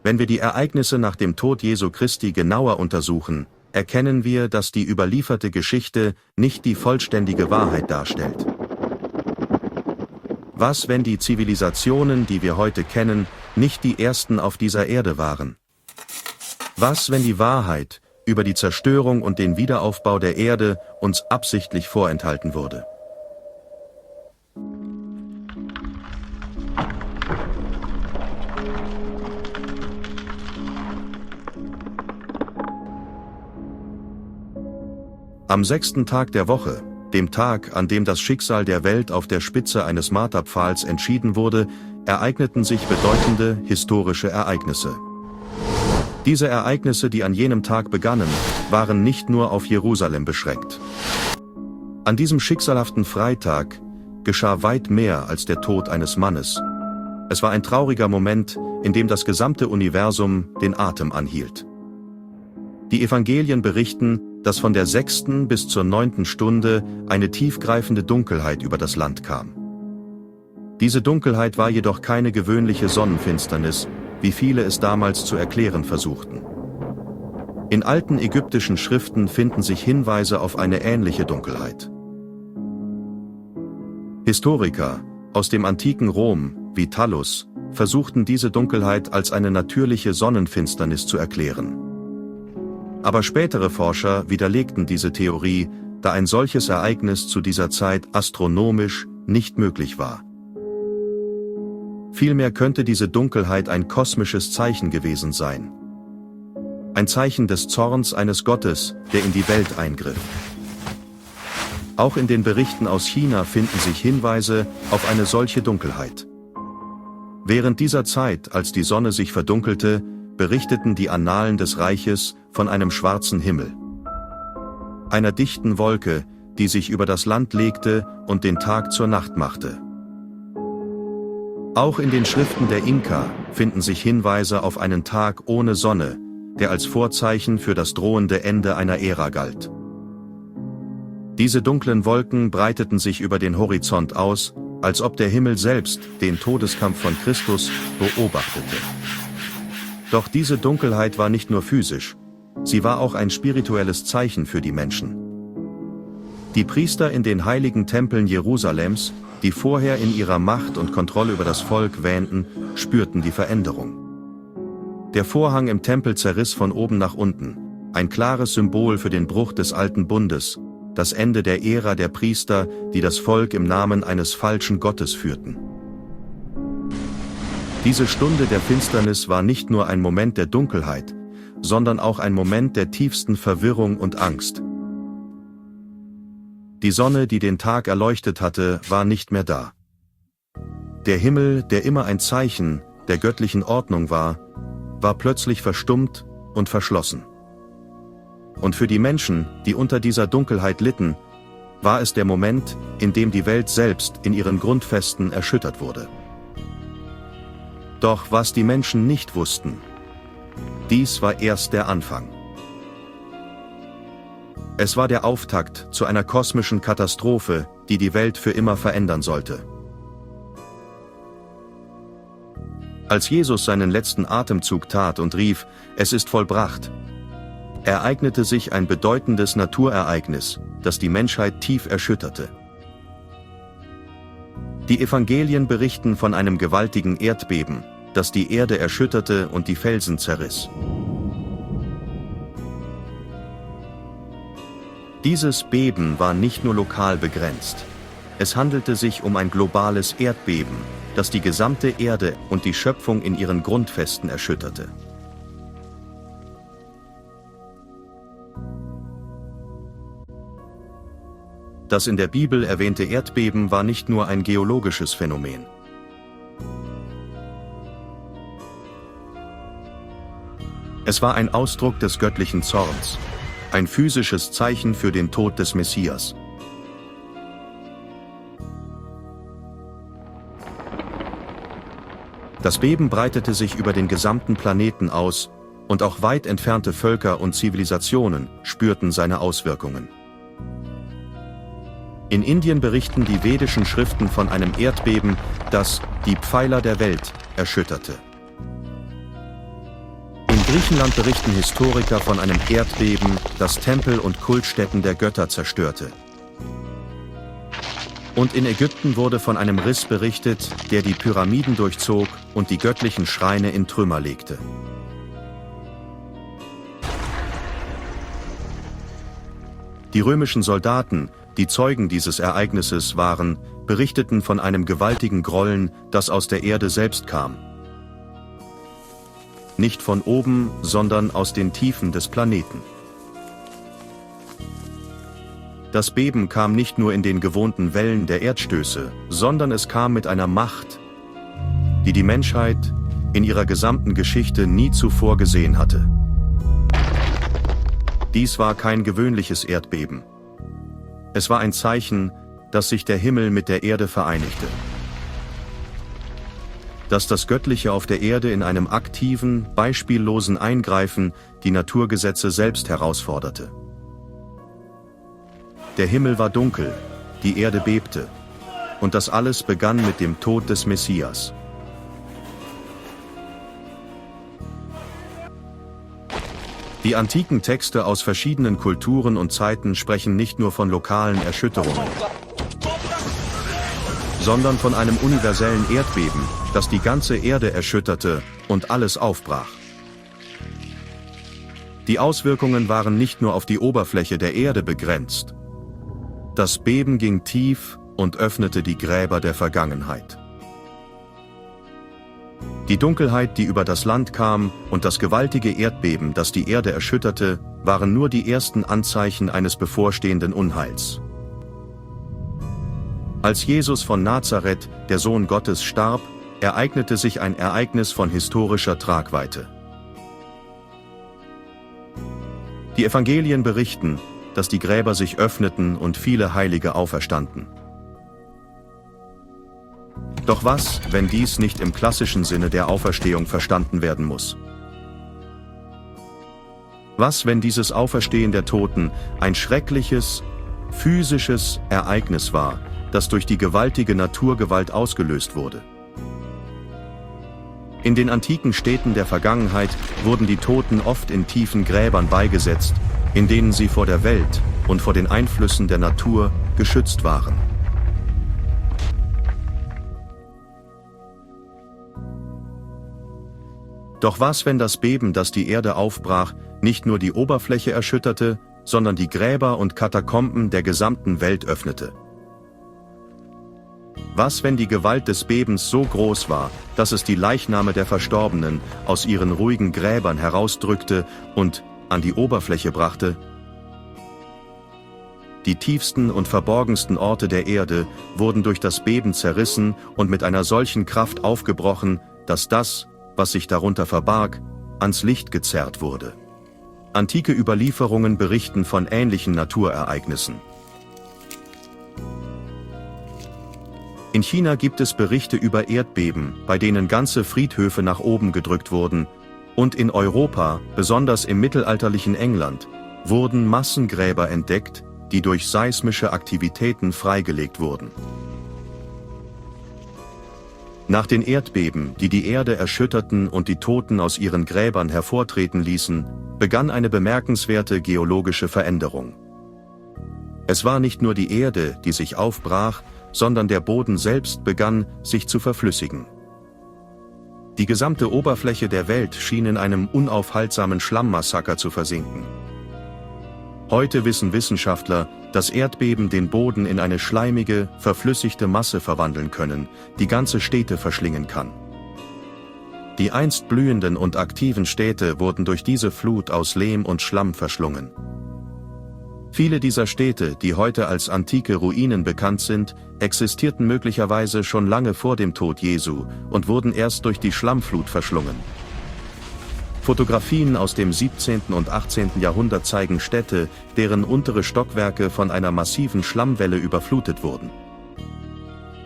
Wenn wir die Ereignisse nach dem Tod Jesu Christi genauer untersuchen, erkennen wir, dass die überlieferte Geschichte nicht die vollständige Wahrheit darstellt. Was, wenn die Zivilisationen, die wir heute kennen, nicht die ersten auf dieser Erde waren? Was, wenn die Wahrheit über die Zerstörung und den Wiederaufbau der Erde uns absichtlich vorenthalten wurde? Am 6. Tag der Woche, dem Tag, an dem das Schicksal der Welt auf der Spitze eines Marterpfahls entschieden wurde, ereigneten sich bedeutende historische Ereignisse. Diese Ereignisse, die an jenem Tag begannen, waren nicht nur auf Jerusalem beschränkt. An diesem schicksalhaften Freitag geschah weit mehr als der Tod eines Mannes. Es war ein trauriger Moment, in dem das gesamte Universum den Atem anhielt. Die Evangelien berichten, dass von der 6. bis zur 9. Stunde eine tiefgreifende Dunkelheit über das Land kam. Diese Dunkelheit war jedoch keine gewöhnliche Sonnenfinsternis, wie viele es damals zu erklären versuchten. In alten ägyptischen Schriften finden sich Hinweise auf eine ähnliche Dunkelheit. Historiker aus dem antiken Rom, wie Thallus, versuchten diese Dunkelheit als eine natürliche Sonnenfinsternis zu erklären. Aber spätere Forscher widerlegten diese Theorie, da ein solches Ereignis zu dieser Zeit astronomisch nicht möglich war. Vielmehr könnte diese Dunkelheit ein kosmisches Zeichen gewesen sein. Ein Zeichen des Zorns eines Gottes, der in die Welt eingriff. Auch in den Berichten aus China finden sich Hinweise auf eine solche Dunkelheit. Während dieser Zeit, als die Sonne sich verdunkelte, berichteten die Annalen des Reiches von einem schwarzen Himmel. Einer dichten Wolke, die sich über das Land legte und den Tag zur Nacht machte. Auch in den Schriften der Inka finden sich Hinweise auf einen Tag ohne Sonne, der als Vorzeichen für das drohende Ende einer Ära galt. Diese dunklen Wolken breiteten sich über den Horizont aus, als ob der Himmel selbst den Todeskampf von Christus beobachtete. Doch diese Dunkelheit war nicht nur physisch, sie war auch ein spirituelles Zeichen für die Menschen. Die Priester in den heiligen Tempeln Jerusalems, die vorher in ihrer Macht und Kontrolle über das Volk wähnten, spürten die Veränderung. Der Vorhang im Tempel zerriss von oben nach unten, ein klares Symbol für den Bruch des alten Bundes, das Ende der Ära der Priester, die das Volk im Namen eines falschen Gottes führten. Diese Stunde der Finsternis war nicht nur ein Moment der Dunkelheit, sondern auch ein Moment der tiefsten Verwirrung und Angst. Die Sonne, die den Tag erleuchtet hatte, war nicht mehr da. Der Himmel, der immer ein Zeichen der göttlichen Ordnung war plötzlich verstummt und verschlossen. Und für die Menschen, die unter dieser Dunkelheit litten, war es der Moment, in dem die Welt selbst in ihren Grundfesten erschüttert wurde. Doch was die Menschen nicht wussten, dies war erst der Anfang. Es war der Auftakt zu einer kosmischen Katastrophe, die die Welt für immer verändern sollte. Als Jesus seinen letzten Atemzug tat und rief, „Es ist vollbracht", ereignete sich ein bedeutendes Naturereignis, das die Menschheit tief erschütterte. Die Evangelien berichten von einem gewaltigen Erdbeben, das die Erde erschütterte und die Felsen zerriss. Dieses Beben war nicht nur lokal begrenzt. Es handelte sich um ein globales Erdbeben, das die gesamte Erde und die Schöpfung in ihren Grundfesten erschütterte. Das in der Bibel erwähnte Erdbeben war nicht nur ein geologisches Phänomen. Es war ein Ausdruck des göttlichen Zorns, ein physisches Zeichen für den Tod des Messias. Das Beben breitete sich über den gesamten Planeten aus, und auch weit entfernte Völker und Zivilisationen spürten seine Auswirkungen. In Indien berichten die vedischen Schriften von einem Erdbeben, das die Pfeiler der Welt erschütterte. Griechenland berichten Historiker von einem Erdbeben, das Tempel und Kultstätten der Götter zerstörte. Und in Ägypten wurde von einem Riss berichtet, der die Pyramiden durchzog und die göttlichen Schreine in Trümmer legte. Die römischen Soldaten, die Zeugen dieses Ereignisses waren, berichteten von einem gewaltigen Grollen, das aus der Erde selbst kam. Nicht von oben, sondern aus den Tiefen des Planeten. Das Beben kam nicht nur in den gewohnten Wellen der Erdstöße, sondern es kam mit einer Macht, die die Menschheit in ihrer gesamten Geschichte nie zuvor gesehen hatte. Dies war kein gewöhnliches Erdbeben. Es war ein Zeichen, dass sich der Himmel mit der Erde vereinigte. Dass das Göttliche auf der Erde in einem aktiven, beispiellosen Eingreifen die Naturgesetze selbst herausforderte. Der Himmel war dunkel, die Erde bebte, und das alles begann mit dem Tod des Messias. Die antiken Texte aus verschiedenen Kulturen und Zeiten sprechen nicht nur von lokalen Erschütterungen, sondern von einem universellen Erdbeben, das die ganze Erde erschütterte und alles aufbrach. Die Auswirkungen waren nicht nur auf die Oberfläche der Erde begrenzt. Das Beben ging tief und öffnete die Gräber der Vergangenheit. Die Dunkelheit, die über das Land kam, und das gewaltige Erdbeben, das die Erde erschütterte, waren nur die ersten Anzeichen eines bevorstehenden Unheils. Als Jesus von Nazareth, der Sohn Gottes, starb, ereignete sich ein Ereignis von historischer Tragweite. Die Evangelien berichten, dass die Gräber sich öffneten und viele Heilige auferstanden. Doch was, wenn dies nicht im klassischen Sinne der Auferstehung verstanden werden muss? Was, wenn dieses Auferstehen der Toten ein schreckliches, physisches Ereignis war, das durch die gewaltige Naturgewalt ausgelöst wurde? In den antiken Städten der Vergangenheit wurden die Toten oft in tiefen Gräbern beigesetzt, in denen sie vor der Welt und vor den Einflüssen der Natur geschützt waren. Doch was, wenn das Beben, das die Erde aufbrach, nicht nur die Oberfläche erschütterte, sondern die Gräber und Katakomben der gesamten Welt öffnete? Was, wenn die Gewalt des Bebens so groß war, dass es die Leichname der Verstorbenen aus ihren ruhigen Gräbern herausdrückte und an die Oberfläche brachte? Die tiefsten und verborgensten Orte der Erde wurden durch das Beben zerrissen und mit einer solchen Kraft aufgebrochen, dass das, was sich darunter verbarg, ans Licht gezerrt wurde. Antike Überlieferungen berichten von ähnlichen Naturereignissen. In China gibt es Berichte über Erdbeben, bei denen ganze Friedhöfe nach oben gedrückt wurden, und in Europa, besonders im mittelalterlichen England, wurden Massengräber entdeckt, die durch seismische Aktivitäten freigelegt wurden. Nach den Erdbeben, die die Erde erschütterten und die Toten aus ihren Gräbern hervortreten ließen, begann eine bemerkenswerte geologische Veränderung. Es war nicht nur die Erde, die sich aufbrach, sondern der Boden selbst begann, sich zu verflüssigen. Die gesamte Oberfläche der Welt schien in einem unaufhaltsamen Schlammmassaker zu versinken. Heute wissen Wissenschaftler, dass Erdbeben den Boden in eine schleimige, verflüssigte Masse verwandeln können, die ganze Städte verschlingen kann. Die einst blühenden und aktiven Städte wurden durch diese Flut aus Lehm und Schlamm verschlungen. Viele dieser Städte, die heute als antike Ruinen bekannt sind, existierten möglicherweise schon lange vor dem Tod Jesu und wurden erst durch die Schlammflut verschlungen. Fotografien aus dem 17. und 18. Jahrhundert zeigen Städte, deren untere Stockwerke von einer massiven Schlammwelle überflutet wurden.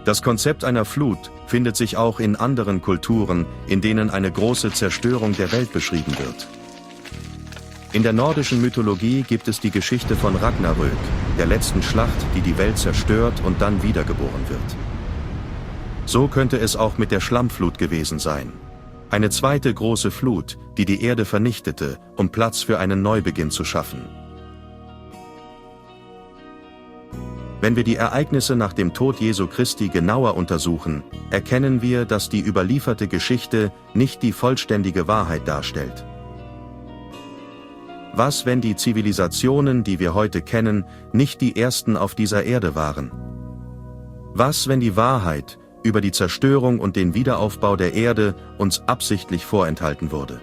Das Konzept einer Flut findet sich auch in anderen Kulturen, in denen eine große Zerstörung der Welt beschrieben wird. In der nordischen Mythologie gibt es die Geschichte von Ragnarök, der letzten Schlacht, die die Welt zerstört und dann wiedergeboren wird. So könnte es auch mit der Schlammflut gewesen sein. Eine zweite große Flut, die die Erde vernichtete, um Platz für einen Neubeginn zu schaffen. Wenn wir die Ereignisse nach dem Tod Jesu Christi genauer untersuchen, erkennen wir, dass die überlieferte Geschichte nicht die vollständige Wahrheit darstellt. Was, wenn die Zivilisationen, die wir heute kennen, nicht die ersten auf dieser Erde waren? Was, wenn die Wahrheit über die Zerstörung und den Wiederaufbau der Erde uns absichtlich vorenthalten wurde?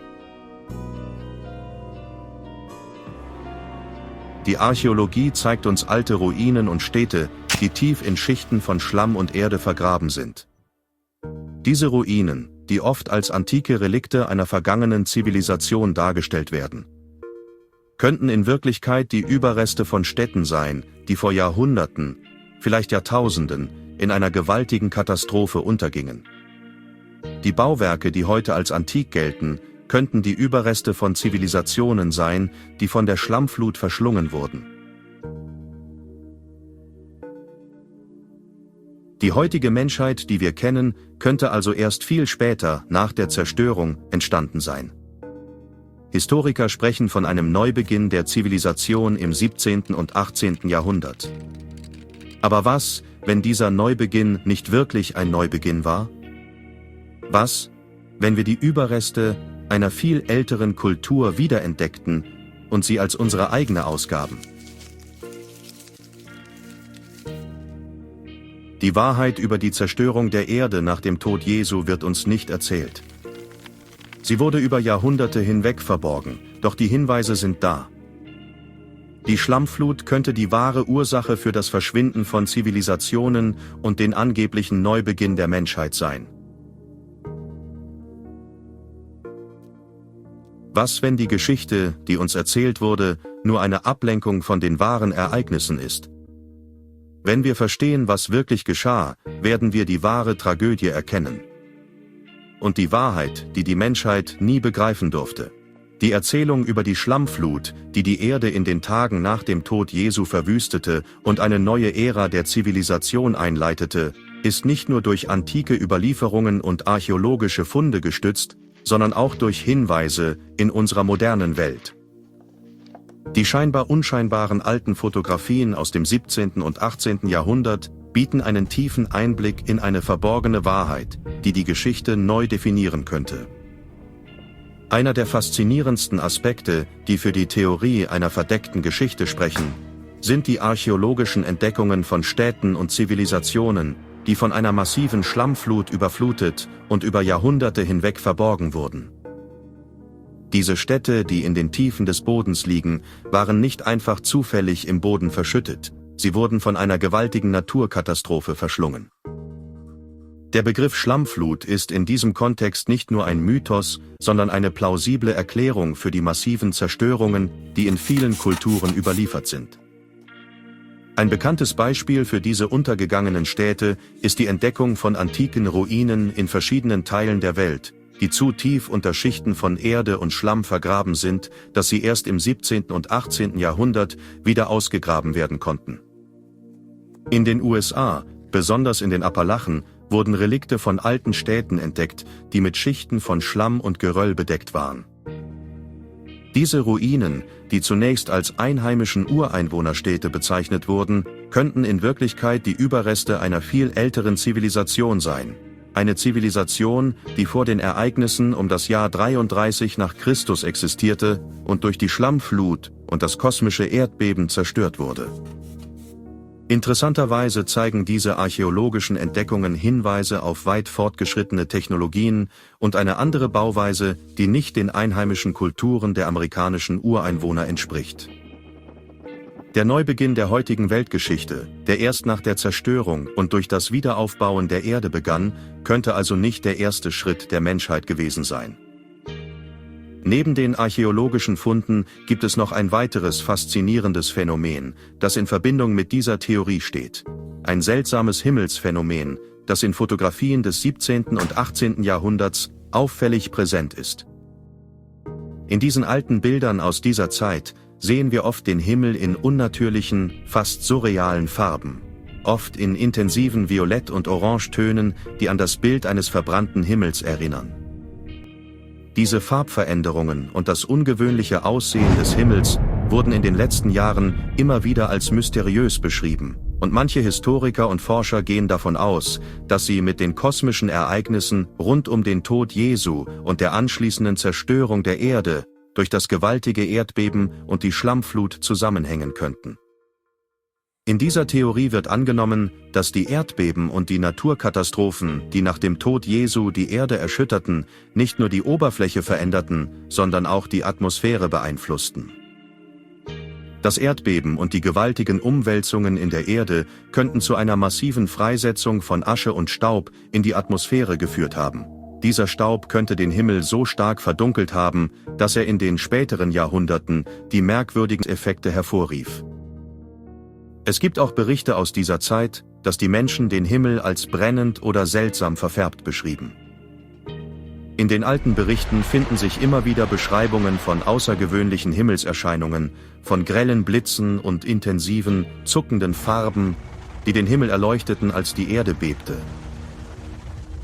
Die Archäologie zeigt uns alte Ruinen und Städte, die tief in Schichten von Schlamm und Erde vergraben sind. Diese Ruinen, die oft als antike Relikte einer vergangenen Zivilisation dargestellt werden, könnten in Wirklichkeit die Überreste von Städten sein, die vor Jahrhunderten, vielleicht Jahrtausenden, in einer gewaltigen Katastrophe untergingen. Die Bauwerke, die heute als antik gelten, könnten die Überreste von Zivilisationen sein, die von der Schlammflut verschlungen wurden. Die heutige Menschheit, die wir kennen, könnte also erst viel später, nach der Zerstörung, entstanden sein. Historiker sprechen von einem Neubeginn der Zivilisation im 17. und 18. Jahrhundert. Aber was, wenn dieser Neubeginn nicht wirklich ein Neubeginn war? Was, wenn wir die Überreste einer viel älteren Kultur wiederentdeckten und sie als unsere eigene ausgaben? Die Wahrheit über die Zerstörung der Erde nach dem Tod Jesu wird uns nicht erzählt. Sie wurde über Jahrhunderte hinweg verborgen, doch die Hinweise sind da. Die Schlammflut könnte die wahre Ursache für das Verschwinden von Zivilisationen und den angeblichen Neubeginn der Menschheit sein. Was, wenn die Geschichte, die uns erzählt wurde, nur eine Ablenkung von den wahren Ereignissen ist? Wenn wir verstehen, was wirklich geschah, werden wir die wahre Tragödie erkennen. Und die Wahrheit, die die Menschheit nie begreifen durfte. Die Erzählung über die Schlammflut, die die Erde in den Tagen nach dem Tod Jesu verwüstete und eine neue Ära der Zivilisation einleitete, ist nicht nur durch antike Überlieferungen und archäologische Funde gestützt, sondern auch durch Hinweise in unserer modernen Welt. Die scheinbar unscheinbaren alten Fotografien aus dem 17. und 18. Jahrhundert bieten einen tiefen Einblick in eine verborgene Wahrheit, die die Geschichte neu definieren könnte. Einer der faszinierendsten Aspekte, die für die Theorie einer verdeckten Geschichte sprechen, sind die archäologischen Entdeckungen von Städten und Zivilisationen, die von einer massiven Schlammflut überflutet und über Jahrhunderte hinweg verborgen wurden. Diese Städte, die in den Tiefen des Bodens liegen, waren nicht einfach zufällig im Boden verschüttet, sie wurden von einer gewaltigen Naturkatastrophe verschlungen. Der Begriff Schlammflut ist in diesem Kontext nicht nur ein Mythos, sondern eine plausible Erklärung für die massiven Zerstörungen, die in vielen Kulturen überliefert sind. Ein bekanntes Beispiel für diese untergegangenen Städte ist die Entdeckung von antiken Ruinen in verschiedenen Teilen der Welt, die zu tief unter Schichten von Erde und Schlamm vergraben sind, dass sie erst im 17. und 18. Jahrhundert wieder ausgegraben werden konnten. In den USA, besonders in den Appalachen, wurden Relikte von alten Städten entdeckt, die mit Schichten von Schlamm und Geröll bedeckt waren. Diese Ruinen, die zunächst als einheimischen Ureinwohnerstädte bezeichnet wurden, könnten in Wirklichkeit die Überreste einer viel älteren Zivilisation sein. Eine Zivilisation, die vor den Ereignissen um das Jahr 33 nach Christus existierte und durch die Schlammflut und das kosmische Erdbeben zerstört wurde. Interessanterweise zeigen diese archäologischen Entdeckungen Hinweise auf weit fortgeschrittene Technologien und eine andere Bauweise, die nicht den einheimischen Kulturen der amerikanischen Ureinwohner entspricht. Der Neubeginn der heutigen Weltgeschichte, der erst nach der Zerstörung und durch das Wiederaufbauen der Erde begann, könnte also nicht der erste Schritt der Menschheit gewesen sein. Neben den archäologischen Funden gibt es noch ein weiteres faszinierendes Phänomen, das in Verbindung mit dieser Theorie steht. Ein seltsames Himmelsphänomen, das in Fotografien des 17. und 18. Jahrhunderts auffällig präsent ist. In diesen alten Bildern aus dieser Zeit sehen wir oft den Himmel in unnatürlichen, fast surrealen Farben, oft in intensiven Violett- und Orangetönen, die an das Bild eines verbrannten Himmels erinnern. Diese Farbveränderungen und das ungewöhnliche Aussehen des Himmels wurden in den letzten Jahren immer wieder als mysteriös beschrieben, und manche Historiker und Forscher gehen davon aus, dass sie mit den kosmischen Ereignissen rund um den Tod Jesu und der anschließenden Zerstörung der Erde durch das gewaltige Erdbeben und die Schlammflut zusammenhängen könnten. In dieser Theorie wird angenommen, dass die Erdbeben und die Naturkatastrophen, die nach dem Tod Jesu die Erde erschütterten, nicht nur die Oberfläche veränderten, sondern auch die Atmosphäre beeinflussten. Das Erdbeben und die gewaltigen Umwälzungen in der Erde könnten zu einer massiven Freisetzung von Asche und Staub in die Atmosphäre geführt haben. Dieser Staub könnte den Himmel so stark verdunkelt haben, dass er in den späteren Jahrhunderten die merkwürdigen Effekte hervorrief. Es gibt auch Berichte aus dieser Zeit, dass die Menschen den Himmel als brennend oder seltsam verfärbt beschrieben. In den alten Berichten finden sich immer wieder Beschreibungen von außergewöhnlichen Himmelserscheinungen, von grellen Blitzen und intensiven, zuckenden Farben, die den Himmel erleuchteten, als die Erde bebte.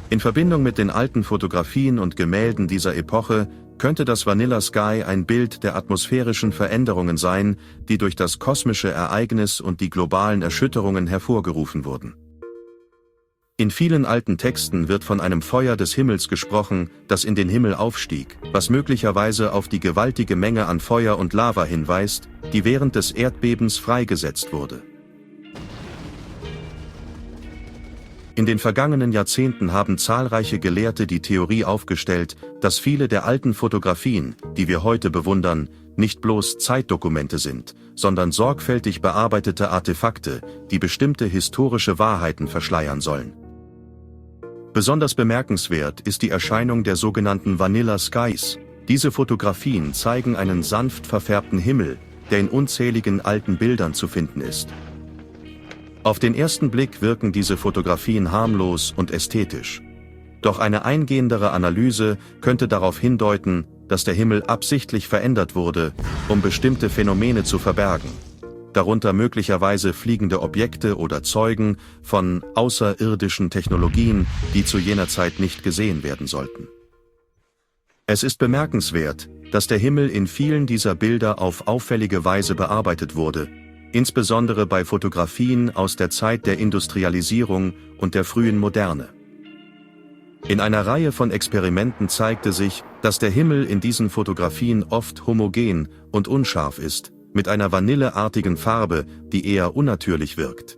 In Verbindung mit den alten Fotografien und Gemälden dieser Epoche könnte das Vanilla Sky ein Bild der atmosphärischen Veränderungen sein, die durch das kosmische Ereignis und die globalen Erschütterungen hervorgerufen wurden. In vielen alten Texten wird von einem Feuer des Himmels gesprochen, das in den Himmel aufstieg, was möglicherweise auf die gewaltige Menge an Feuer und Lava hinweist, die während des Erdbebens freigesetzt wurde. In den vergangenen Jahrzehnten haben zahlreiche Gelehrte die Theorie aufgestellt, dass viele der alten Fotografien, die wir heute bewundern, nicht bloß Zeitdokumente sind, sondern sorgfältig bearbeitete Artefakte, die bestimmte historische Wahrheiten verschleiern sollen. Besonders bemerkenswert ist die Erscheinung der sogenannten Vanilla Skies. Diese Fotografien zeigen einen sanft verfärbten Himmel, der in unzähligen alten Bildern zu finden ist. Auf den ersten Blick wirken diese Fotografien harmlos und ästhetisch. Doch eine eingehendere Analyse könnte darauf hindeuten, dass der Himmel absichtlich verändert wurde, um bestimmte Phänomene zu verbergen, darunter möglicherweise fliegende Objekte oder Zeugen von außerirdischen Technologien, die zu jener Zeit nicht gesehen werden sollten. Es ist bemerkenswert, dass der Himmel in vielen dieser Bilder auf auffällige Weise bearbeitet wurde, insbesondere bei Fotografien aus der Zeit der Industrialisierung und der frühen Moderne. In einer Reihe von Experimenten zeigte sich, dass der Himmel in diesen Fotografien oft homogen und unscharf ist, mit einer vanilleartigen Farbe, die eher unnatürlich wirkt.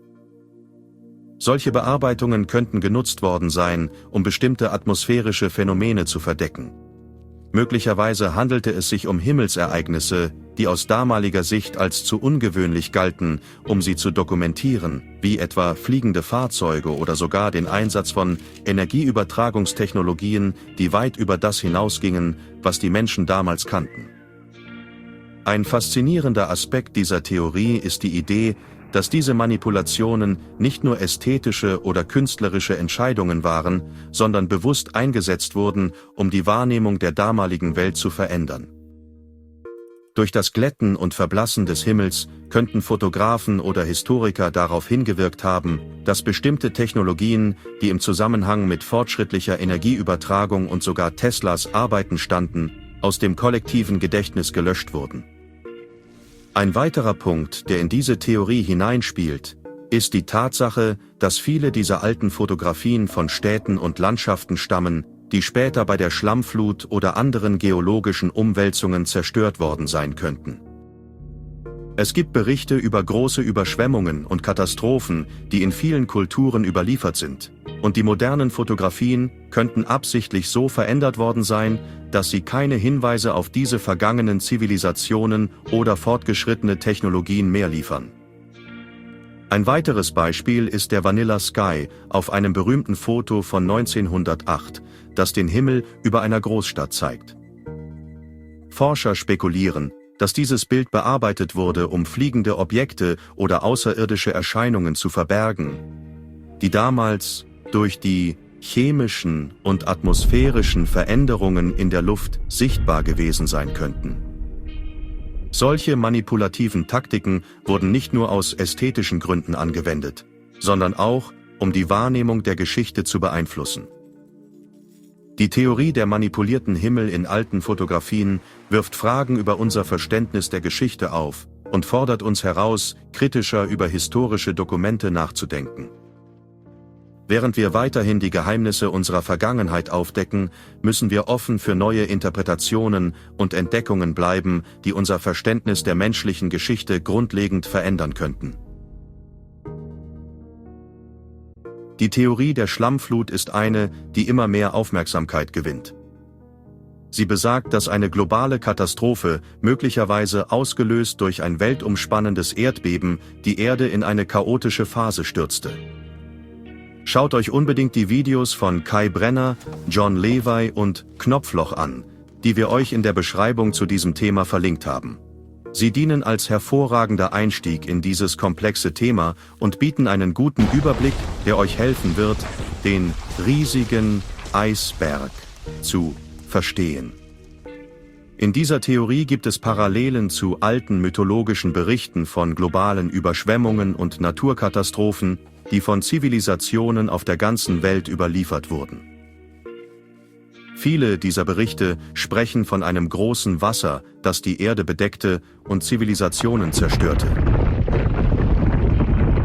Solche Bearbeitungen könnten genutzt worden sein, um bestimmte atmosphärische Phänomene zu verdecken. Möglicherweise handelte es sich um Himmelsereignisse, die aus damaliger Sicht als zu ungewöhnlich galten, um sie zu dokumentieren, wie etwa fliegende Fahrzeuge oder sogar den Einsatz von Energieübertragungstechnologien, die weit über das hinausgingen, was die Menschen damals kannten. Ein faszinierender Aspekt dieser Theorie ist die Idee, dass diese Manipulationen nicht nur ästhetische oder künstlerische Entscheidungen waren, sondern bewusst eingesetzt wurden, um die Wahrnehmung der damaligen Welt zu verändern. Durch das Glätten und Verblassen des Himmels könnten Fotografen oder Historiker darauf hingewirkt haben, dass bestimmte Technologien, die im Zusammenhang mit fortschrittlicher Energieübertragung und sogar Teslas Arbeiten standen, aus dem kollektiven Gedächtnis gelöscht wurden. Ein weiterer Punkt, der in diese Theorie hineinspielt, ist die Tatsache, dass viele dieser alten Fotografien von Städten und Landschaften stammen, die später bei der Schlammflut oder anderen geologischen Umwälzungen zerstört worden sein könnten. Es gibt Berichte über große Überschwemmungen und Katastrophen, die in vielen Kulturen überliefert sind, und die modernen Fotografien könnten absichtlich so verändert worden sein, dass sie keine Hinweise auf diese vergangenen Zivilisationen oder fortgeschrittene Technologien mehr liefern. Ein weiteres Beispiel ist der Vanilla Sky auf einem berühmten Foto von 1908, das den Himmel über einer Großstadt zeigt. Forscher spekulieren, dass dieses Bild bearbeitet wurde, um fliegende Objekte oder außerirdische Erscheinungen zu verbergen, die damals durch die chemischen und atmosphärischen Veränderungen in der Luft sichtbar gewesen sein könnten. Solche manipulativen Taktiken wurden nicht nur aus ästhetischen Gründen angewendet, sondern auch, um die Wahrnehmung der Geschichte zu beeinflussen. Die Theorie der manipulierten Himmel in alten Fotografien wirft Fragen über unser Verständnis der Geschichte auf und fordert uns heraus, kritischer über historische Dokumente nachzudenken. Während wir weiterhin die Geheimnisse unserer Vergangenheit aufdecken, müssen wir offen für neue Interpretationen und Entdeckungen bleiben, die unser Verständnis der menschlichen Geschichte grundlegend verändern könnten. Die Theorie der Schlammflut ist eine, die immer mehr Aufmerksamkeit gewinnt. Sie besagt, dass eine globale Katastrophe, möglicherweise ausgelöst durch ein weltumspannendes Erdbeben, die Erde in eine chaotische Phase stürzte. Schaut euch unbedingt die Videos von Kai Brenner, John Levi und Knopfloch an, die wir euch in der Beschreibung zu diesem Thema verlinkt haben. Sie dienen als hervorragender Einstieg in dieses komplexe Thema und bieten einen guten Überblick, der euch helfen wird, den riesigen Eisberg zu verstehen. In dieser Theorie gibt es Parallelen zu alten mythologischen Berichten von globalen Überschwemmungen und Naturkatastrophen, die von Zivilisationen auf der ganzen Welt überliefert wurden. Viele dieser Berichte sprechen von einem großen Wasser, das die Erde bedeckte und Zivilisationen zerstörte.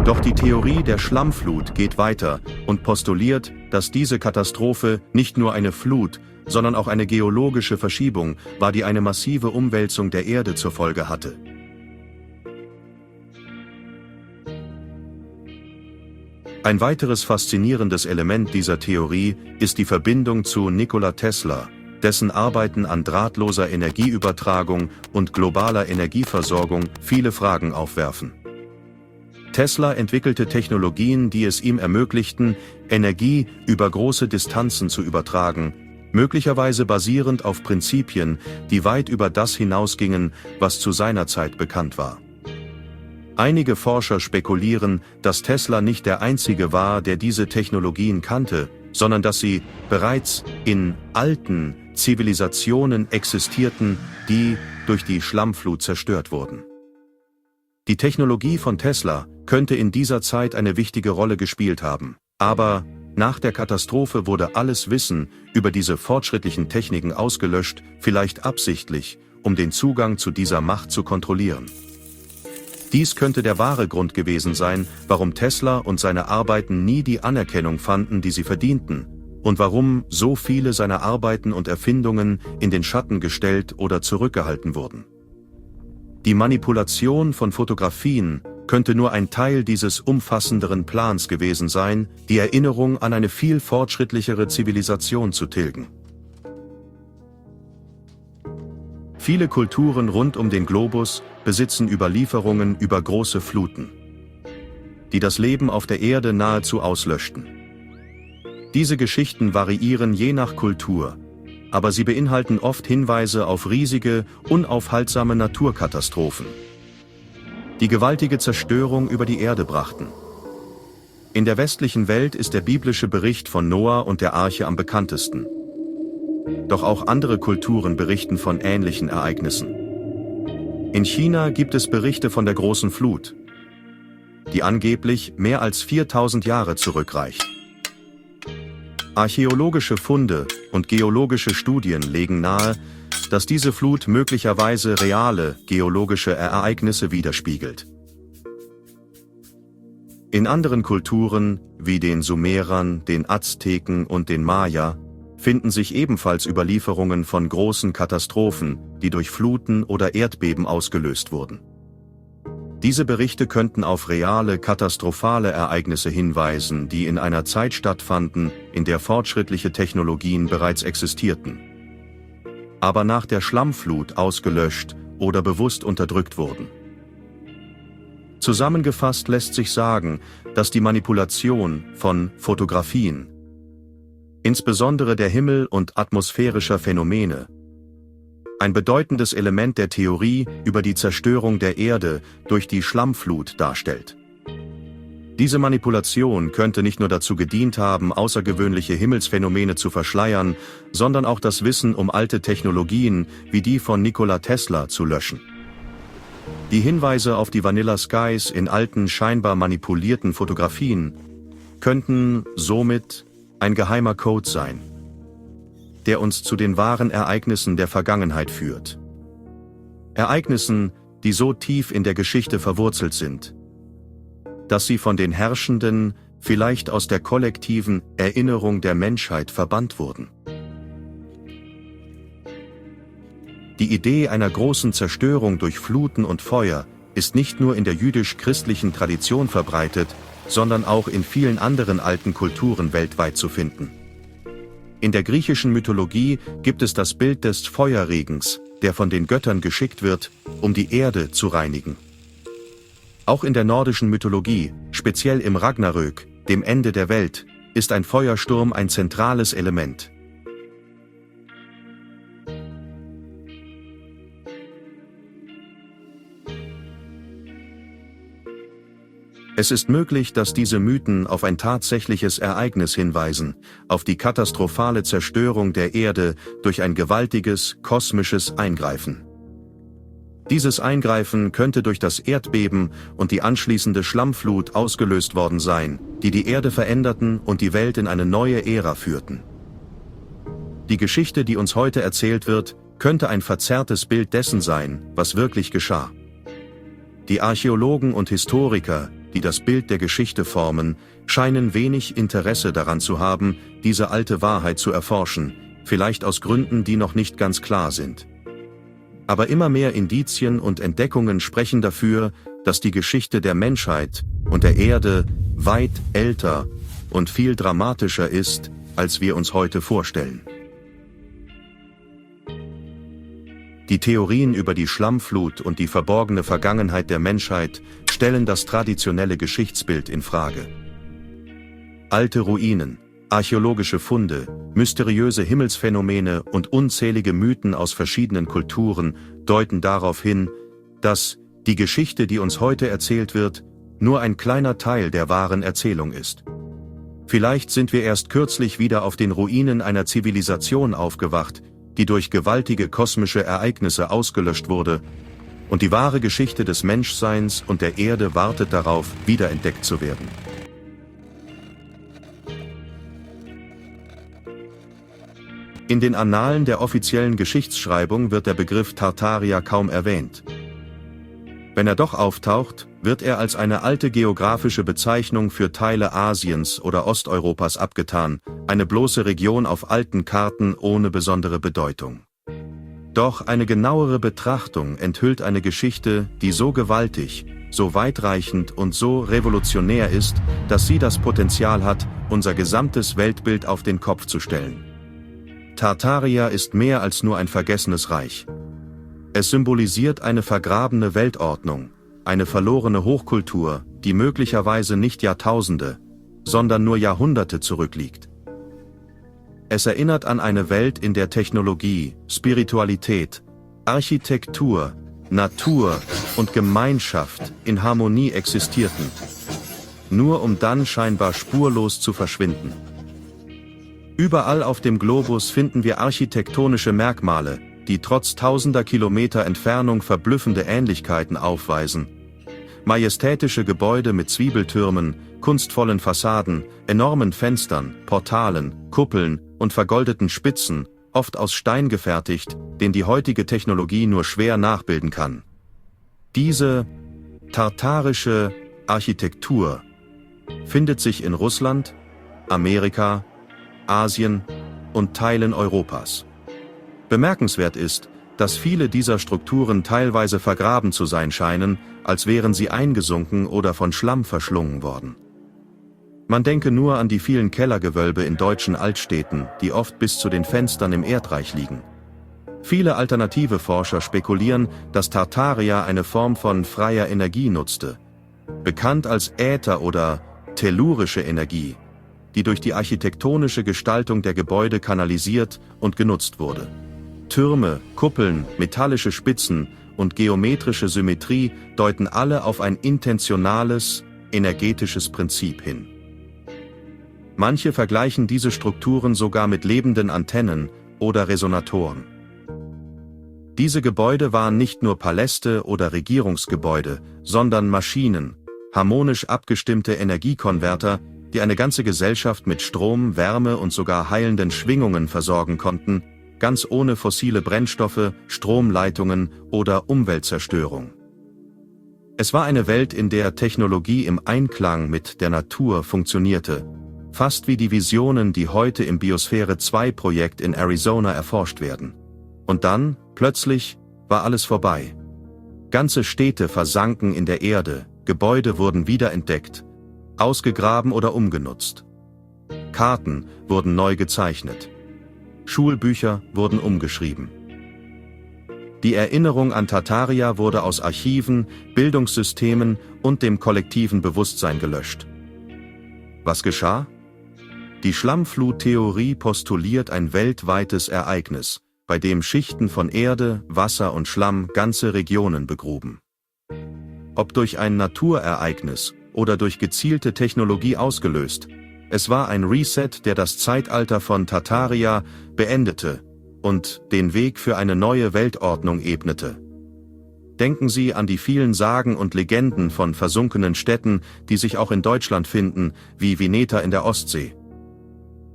Doch die Theorie der Schlammflut geht weiter und postuliert, dass diese Katastrophe nicht nur eine Flut, sondern auch eine geologische Verschiebung war, die eine massive Umwälzung der Erde zur Folge hatte. Ein weiteres faszinierendes Element dieser Theorie ist die Verbindung zu Nikola Tesla, dessen Arbeiten an drahtloser Energieübertragung und globaler Energieversorgung viele Fragen aufwerfen. Tesla entwickelte Technologien, die es ihm ermöglichten, Energie über große Distanzen zu übertragen, möglicherweise basierend auf Prinzipien, die weit über das hinausgingen, was zu seiner Zeit bekannt war. Einige Forscher spekulieren, dass Tesla nicht der Einzige war, der diese Technologien kannte, sondern dass sie bereits in alten Zivilisationen existierten, die durch die Schlammflut zerstört wurden. Die Technologie von Tesla könnte in dieser Zeit eine wichtige Rolle gespielt haben, aber nach der Katastrophe wurde alles Wissen über diese fortschrittlichen Techniken ausgelöscht, vielleicht absichtlich, um den Zugang zu dieser Macht zu kontrollieren. Dies könnte der wahre Grund gewesen sein, warum Tesla und seine Arbeiten nie die Anerkennung fanden, die sie verdienten, und warum so viele seiner Arbeiten und Erfindungen in den Schatten gestellt oder zurückgehalten wurden. Die Manipulation von Fotografien könnte nur ein Teil dieses umfassenderen Plans gewesen sein, die Erinnerung an eine viel fortschrittlichere Zivilisation zu tilgen. Viele Kulturen rund um den Globus besitzen Überlieferungen über große Fluten, die das Leben auf der Erde nahezu auslöschten. Diese Geschichten variieren je nach Kultur, aber sie beinhalten oft Hinweise auf riesige, unaufhaltsame Naturkatastrophen, die gewaltige Zerstörung über die Erde brachten. In der westlichen Welt ist der biblische Bericht von Noah und der Arche am bekanntesten. Doch auch andere Kulturen berichten von ähnlichen Ereignissen. In China gibt es Berichte von der großen Flut, die angeblich mehr als 4000 Jahre zurückreicht. Archäologische Funde und geologische Studien legen nahe, dass diese Flut möglicherweise reale geologische Ereignisse widerspiegelt. In anderen Kulturen, wie den Sumerern, den Azteken und den Maya, finden sich ebenfalls Überlieferungen von großen Katastrophen, die durch Fluten oder Erdbeben ausgelöst wurden. Diese Berichte könnten auf reale, katastrophale Ereignisse hinweisen, die in einer Zeit stattfanden, in der fortschrittliche Technologien bereits existierten, aber nach der Schlammflut ausgelöscht oder bewusst unterdrückt wurden. Zusammengefasst lässt sich sagen, dass die Manipulation von Fotografien, insbesondere der Himmel- und atmosphärischer Phänomene, ein bedeutendes Element der Theorie über die Zerstörung der Erde durch die Schlammflut darstellt. Diese Manipulation könnte nicht nur dazu gedient haben, außergewöhnliche Himmelsphänomene zu verschleiern, sondern auch das Wissen um alte Technologien wie die von Nikola Tesla zu löschen. Die Hinweise auf die Vanilla Skies in alten, scheinbar manipulierten Fotografien könnten somit ein geheimer Code sein. der uns zu den wahren Ereignissen der Vergangenheit führt. Ereignissen, die so tief in der Geschichte verwurzelt sind, dass sie von den Herrschenden, vielleicht aus der kollektiven Erinnerung der Menschheit verbannt wurden. Die Idee einer großen Zerstörung durch Fluten und Feuer ist nicht nur in der jüdisch-christlichen Tradition verbreitet, sondern auch in vielen anderen alten Kulturen weltweit zu finden. In der griechischen Mythologie gibt es das Bild des Feuerregens, der von den Göttern geschickt wird, um die Erde zu reinigen. Auch in der nordischen Mythologie, speziell im Ragnarök, dem Ende der Welt, ist ein Feuersturm ein zentrales Element. Es ist möglich, dass diese Mythen auf ein tatsächliches Ereignis hinweisen, auf die katastrophale Zerstörung der Erde durch ein gewaltiges, kosmisches Eingreifen. Dieses Eingreifen könnte durch das Erdbeben und die anschließende Schlammflut ausgelöst worden sein, die die Erde veränderten und die Welt in eine neue Ära führten. Die Geschichte, die uns heute erzählt wird, könnte ein verzerrtes Bild dessen sein, was wirklich geschah. Die Archäologen und Historiker, die das Bild der Geschichte formen, scheinen wenig Interesse daran zu haben, diese alte Wahrheit zu erforschen, vielleicht aus Gründen, die noch nicht ganz klar sind. Aber immer mehr Indizien und Entdeckungen sprechen dafür, dass die Geschichte der Menschheit und der Erde weit älter und viel dramatischer ist, als wir uns heute vorstellen. Die Theorien über die Schlammflut und die verborgene Vergangenheit der Menschheit stellen das traditionelle Geschichtsbild in Frage. Alte Ruinen, archäologische Funde, mysteriöse Himmelsphänomene und unzählige Mythen aus verschiedenen Kulturen deuten darauf hin, dass die Geschichte, die uns heute erzählt wird, nur ein kleiner Teil der wahren Erzählung ist. Vielleicht sind wir erst kürzlich wieder auf den Ruinen einer Zivilisation aufgewacht, die durch gewaltige kosmische Ereignisse ausgelöscht wurde, und die wahre Geschichte des Menschseins und der Erde wartet darauf, wiederentdeckt zu werden. In den Annalen der offiziellen Geschichtsschreibung wird der Begriff Tartaria kaum erwähnt. Wenn er doch auftaucht, wird er als eine alte geografische Bezeichnung für Teile Asiens oder Osteuropas abgetan, eine bloße Region auf alten Karten ohne besondere Bedeutung. Doch eine genauere Betrachtung enthüllt eine Geschichte, die so gewaltig, so weitreichend und so revolutionär ist, dass sie das Potenzial hat, unser gesamtes Weltbild auf den Kopf zu stellen. Tartaria ist mehr als nur ein vergessenes Reich. Es symbolisiert eine vergrabene Weltordnung, eine verlorene Hochkultur, die möglicherweise nicht Jahrtausende, sondern nur Jahrhunderte zurückliegt. Es erinnert an eine Welt, in der Technologie, Spiritualität, Architektur, Natur und Gemeinschaft in Harmonie existierten, nur um dann scheinbar spurlos zu verschwinden. Überall auf dem Globus finden wir architektonische Merkmale, die trotz tausender Kilometer Entfernung verblüffende Ähnlichkeiten aufweisen. Majestätische Gebäude mit Zwiebeltürmen, kunstvollen Fassaden, enormen Fenstern, Portalen, Kuppeln und vergoldeten Spitzen, oft aus Stein gefertigt, den die heutige Technologie nur schwer nachbilden kann. Diese tartarische Architektur findet sich in Russland, Amerika, Asien und Teilen Europas. Bemerkenswert ist, dass viele dieser Strukturen teilweise vergraben zu sein scheinen, als wären sie eingesunken oder von Schlamm verschlungen worden. Man denke nur an die vielen Kellergewölbe in deutschen Altstädten, die oft bis zu den Fenstern im Erdreich liegen. Viele alternative Forscher spekulieren, dass Tartaria eine Form von freier Energie nutzte, bekannt als Äther oder tellurische Energie, die durch die architektonische Gestaltung der Gebäude kanalisiert und genutzt wurde. Türme, Kuppeln, metallische Spitzen und geometrische Symmetrie deuten alle auf ein intentionales, energetisches Prinzip hin. Manche vergleichen diese Strukturen sogar mit lebenden Antennen oder Resonatoren. Diese Gebäude waren nicht nur Paläste oder Regierungsgebäude, sondern Maschinen, harmonisch abgestimmte Energiekonverter, die eine ganze Gesellschaft mit Strom, Wärme und sogar heilenden Schwingungen versorgen konnten, ganz ohne fossile Brennstoffe, Stromleitungen oder Umweltzerstörung. Es war eine Welt, in der Technologie im Einklang mit der Natur funktionierte, fast wie die Visionen, die heute im Biosphäre-2-Projekt in Arizona erforscht werden. Und dann, plötzlich, war alles vorbei. Ganze Städte versanken in der Erde, Gebäude wurden wiederentdeckt, ausgegraben oder umgenutzt. Karten wurden neu gezeichnet. Schulbücher wurden umgeschrieben. Die Erinnerung an Tartaria wurde aus Archiven, Bildungssystemen und dem kollektiven Bewusstsein gelöscht. Was geschah? Die Schlammflut-Theorie postuliert ein weltweites Ereignis, bei dem Schichten von Erde, Wasser und Schlamm ganze Regionen begruben. Ob durch ein Naturereignis oder durch gezielte Technologie ausgelöst, es war ein Reset, der das Zeitalter von Tartaria beendete und den Weg für eine neue Weltordnung ebnete. Denken Sie an die vielen Sagen und Legenden von versunkenen Städten, die sich auch in Deutschland finden, wie Vineta in der Ostsee.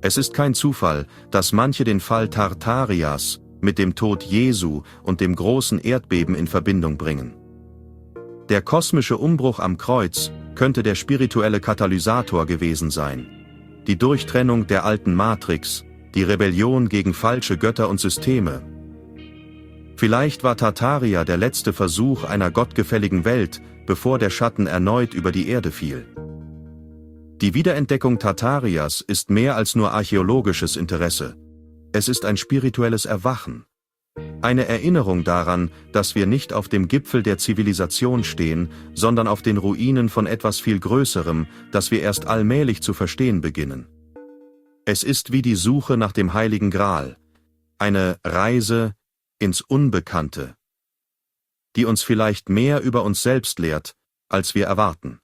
Es ist kein Zufall, dass manche den Fall Tartarias mit dem Tod Jesu und dem großen Erdbeben in Verbindung bringen. Der kosmische Umbruch am Kreuz könnte der spirituelle Katalysator gewesen sein. Die Durchtrennung der alten Matrix, die Rebellion gegen falsche Götter und Systeme. Vielleicht war Tartaria der letzte Versuch einer gottgefälligen Welt, bevor der Schatten erneut über die Erde fiel. Die Wiederentdeckung Tartarias ist mehr als nur archäologisches Interesse. Es ist ein spirituelles Erwachen. Eine Erinnerung daran, dass wir nicht auf dem Gipfel der Zivilisation stehen, sondern auf den Ruinen von etwas viel Größerem, das wir erst allmählich zu verstehen beginnen. Es ist wie die Suche nach dem Heiligen Gral, eine Reise ins Unbekannte, die uns vielleicht mehr über uns selbst lehrt, als wir erwarten.